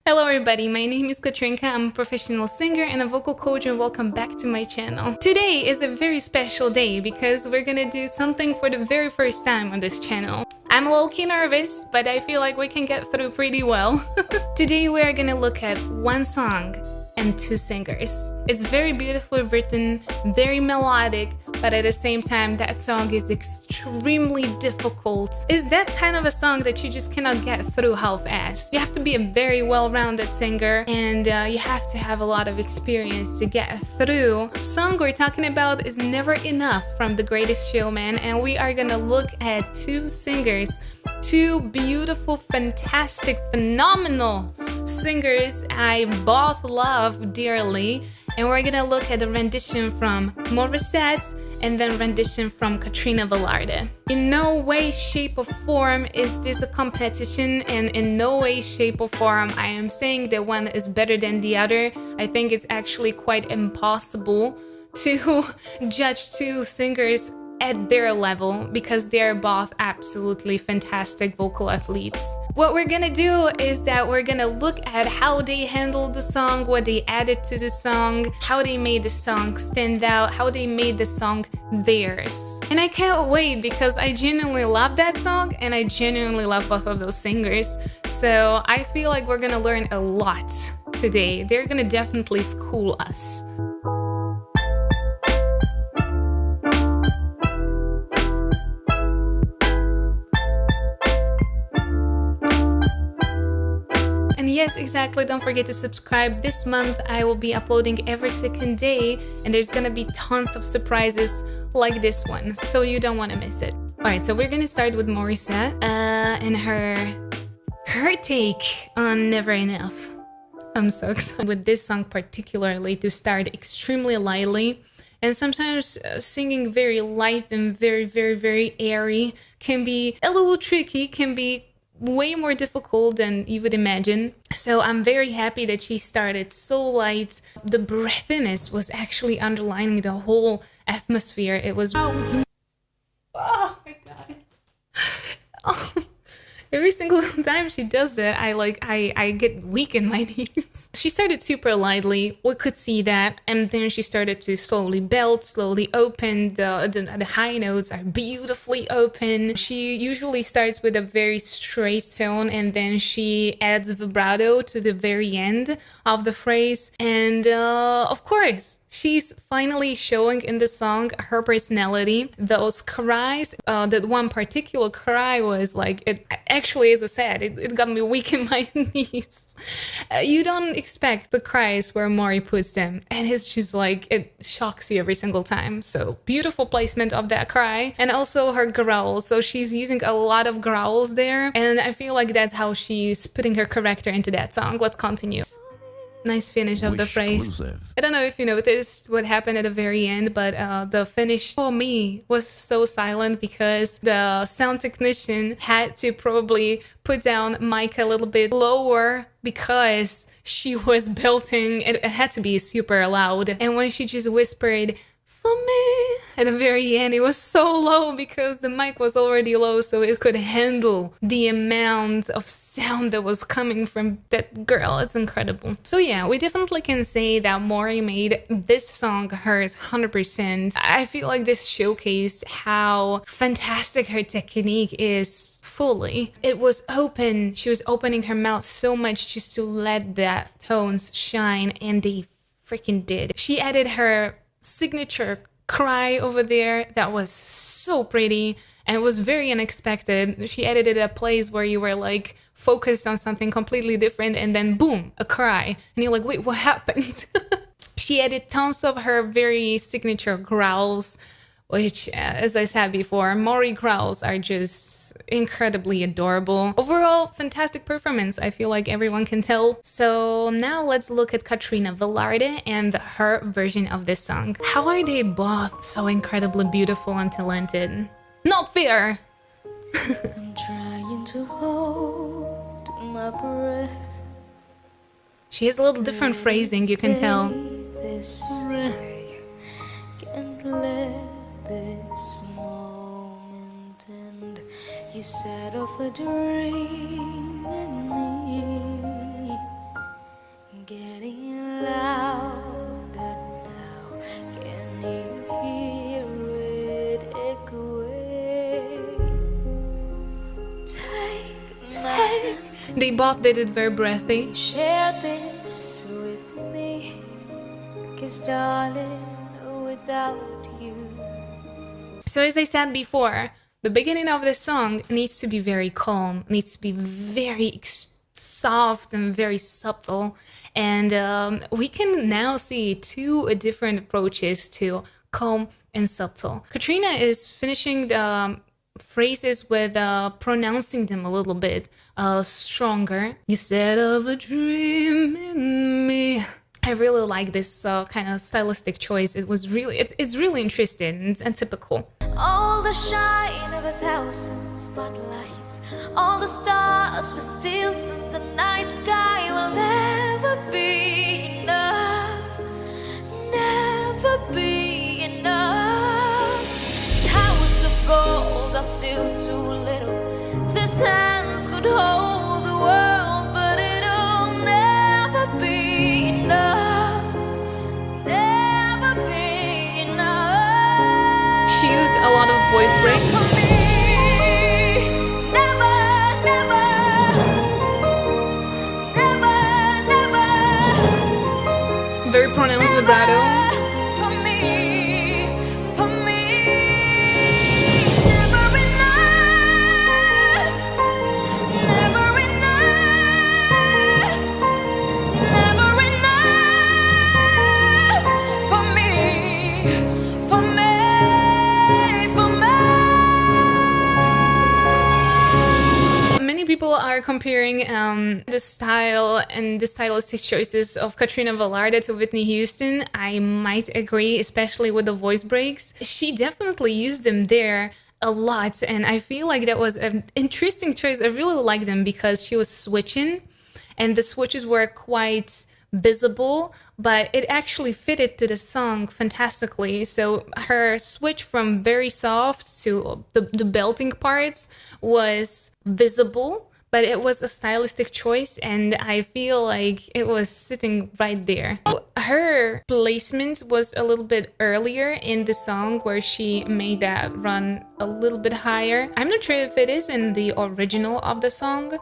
Hello everybody, my name is Katrinka, I'm a professional singer and a vocal coach, and welcome back to my channel. Today is a very special day because we're gonna do something for the very first time on this channel. I'm low-key nervous, but I feel like we can get through pretty well. Today we are gonna look at one song and two singers. It's very beautifully written, very melodic, but at the same time that song is extremely difficult. It's that kind of a song that you just cannot get through half-assed. You have to be a very well-rounded singer, and you have to have a lot of experience to get through. The song we're talking about is Never Enough from The Greatest Showman, and we are gonna look at two singers, two beautiful, fantastic, phenomenal singers I both love dearly, and we're gonna look at the rendition from Morissette and then rendition from KATRINA VELARDE. In no way, shape or form is this a competition, and in no way, shape or form I am saying that one is better than the other. I think it's actually quite impossible to judge two singers at their level because they're both absolutely fantastic vocal athletes. What we're gonna do is that we're gonna look at how they handled the song, what they added to the song, how they made the song stand out, how they made the song theirs. And I can't wait because I genuinely love that song and I genuinely love both of those singers. So I feel like we're gonna learn a lot today. They're gonna definitely school us. Yes, exactly. Don't forget to subscribe. This month I will be uploading every second day, and there's gonna be tons of surprises like this one, so you don't want to miss it. Alright, so we're gonna start with Morissette and her take on Never Enough. I'm so excited with this song particularly to start extremely lightly, and sometimes singing very light and very airy can be a little tricky, can be way more difficult than you would imagine. So I'm very happy that she started so light. The breathiness was actually underlining the whole atmosphere. It was... Oh my god. Oh. Every single time she does that, I get weak in my knees. She started super lightly, we could see that, and then she started to slowly belt, slowly open. The high notes are beautifully open. She usually starts with a very straight tone, and then she adds vibrato to the very end of the phrase. And of course, she's finally showing in the song her personality. Those cries, that one particular cry was like, it actually, as I said, it got me weak in my knees. You don't expect the cries where Mori puts them, and it's just like, it shocks you every single time. So beautiful placement of that cry, and also her growls. So she's using a lot of growls there, and I feel like that's how she's putting her character into that song. Let's continue. Nice finish of the phrase. I don't know if you noticed what happened at the very end, but the finish for me was so silent because the sound technician had to probably put down mic a little bit lower because she was belting. It had to be super loud. And when she just whispered, "For me," at the very end, it was so low because the mic was already low, so it could handle the amount of sound that was coming from that girl. It's incredible. So yeah, we definitely can say that Mori made this song hers 100%. I feel like this showcased how fantastic her technique is fully. It was open. She was opening her mouth so much just to let the tones shine, and they freaking did. She added her signature cry over there that was so pretty, and it was very unexpected. She added it at a place where you were like focused on something completely different, and then boom, a cry, and you're like, wait, what happened? She added tons of her very signature growls, which, as I said before, Mori growls are just incredibly adorable. Overall, fantastic performance, I feel like everyone can tell. So now let's look at KATRINA VELARDE and her version of this song. How are they both so incredibly beautiful and talented? Not fair! I'm trying to hold my breath. She has a little different phrasing, you can tell. Can't let this moment end. You set off a dream in me. They both did it very breathy. Share this with me, 'cause darling, without you. So as I said before, the beginning of the song needs to be very calm, needs to be very soft and very subtle. And we can now see two different approaches to calm and subtle. Katrina is finishing the phrases with pronouncing them a little bit stronger. Instead of a dream in me. I really like this kind of stylistic choice. It was really, it's really interesting and typical. All the shine of 1,000 spotlights, all the stars we steal from the night sky will never be enough, never be enough. Towers of gold are still too little. These hands could hold the world, but it'll never be enough, never be enough. She used a lot of voice breaks. For me, never, never, never, never. Very pronounced vibrato. For me, never enough, never enough, never enough. For me, for me, for me. Many people are comparing the style and the stylistic choices of Katrina Velarde to Whitney Houston. I might agree, especially with the voice breaks. She definitely used them there a lot, and I feel like that was an interesting choice. I really like them because she was switching, and the switches were quite visible, but it actually fitted to the song fantastically. So her switch from very soft to the belting parts was visible, but it was a stylistic choice, and I feel like it was sitting right there. Her placement was a little bit earlier in the song, where she made that run a little bit higher. I'm not sure if it is in the original of the song,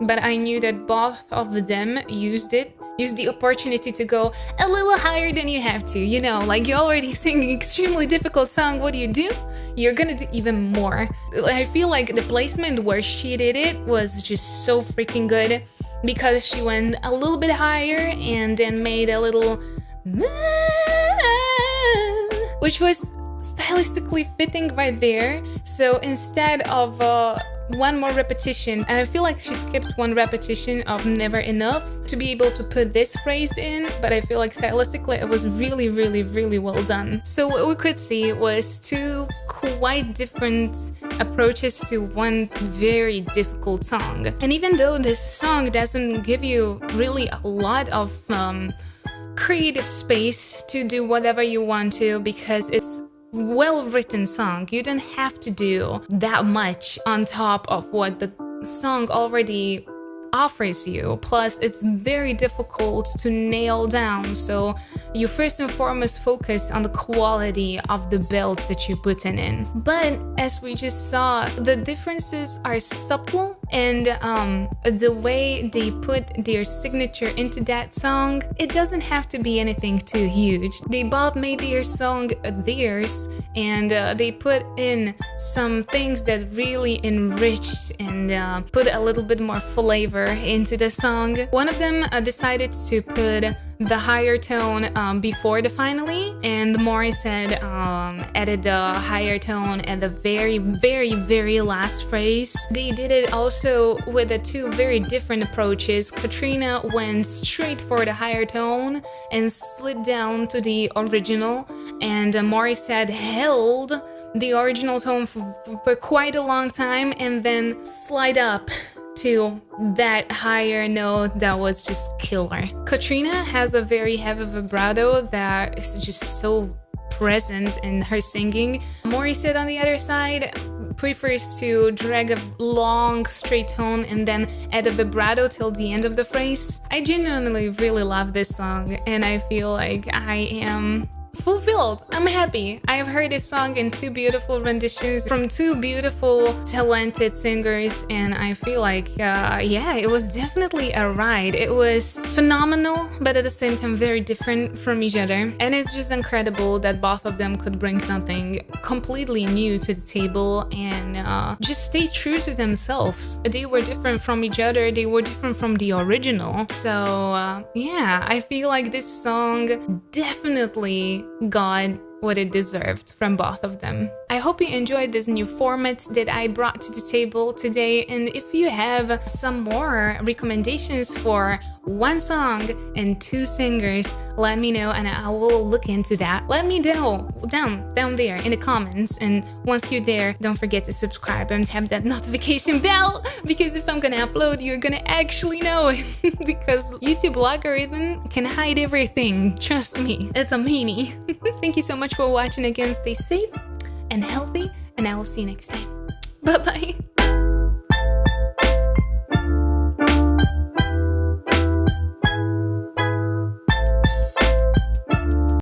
but I knew that both of them used the opportunity to go a little higher than you have to. You know, like you already sing an extremely difficult song, what do? You're gonna do even more. I feel like the placement where she did it was just so freaking good, because she went a little bit higher and then made a little which was stylistically fitting right there. So instead of one more repetition, and I feel like she skipped one repetition of never enough to be able to put this phrase in, but I feel like stylistically it was really, really, really well done. So what we could see was two quite different approaches to one very difficult song. And even though this song doesn't give you really a lot of creative space to do whatever you want to, because it's well-written song, you don't have to do that much on top of what the song already offers you. Plus, it's very difficult to nail down, so you first and foremost focus on the quality of the belts that you put in. But as we just saw, the differences are subtle, and the way they put their signature into that song, it doesn't have to be anything too huge. They both made their song theirs, and they put in some things that really enriched and put a little bit more flavor into the song. One of them decided to put the higher tone before the finally, and Morissette added the higher tone at the very, very, very last phrase. They did it also with the two very different approaches. Katrina went straight for the higher tone and slid down to the original, and Morissette held the original tone for quite a long time and then slide up to that higher note that was just killer. Katrina has a very heavy vibrato that is just so present in her singing. Morissette, on the other side, prefers to drag a long straight tone and then add a vibrato till the end of the phrase. I genuinely really love this song, and I feel like I am fulfilled. I'm happy. I've heard this song in 2 beautiful renditions from 2 beautiful, talented singers, and I feel like, yeah, it was definitely a ride. It was phenomenal, but at the same time very different from each other. And it's just incredible that both of them could bring something completely new to the table and just stay true to themselves. They were different from each other. They were different from the original. So yeah, I feel like this song definitely got what it deserved from both of them. I hope you enjoyed this new format that I brought to the table today, and if you have some more recommendations for 1 song and 2 singers, let me know and I will look into that. Let me know down there in the comments, and once you're there, don't forget to subscribe and tap that notification bell, because if I'm gonna upload, you're gonna actually know it because YouTube algorithm can hide everything. Trust me, it's a meanie. Thank you so much for watching again. Stay safe and healthy, and I will see you next time. Bye bye.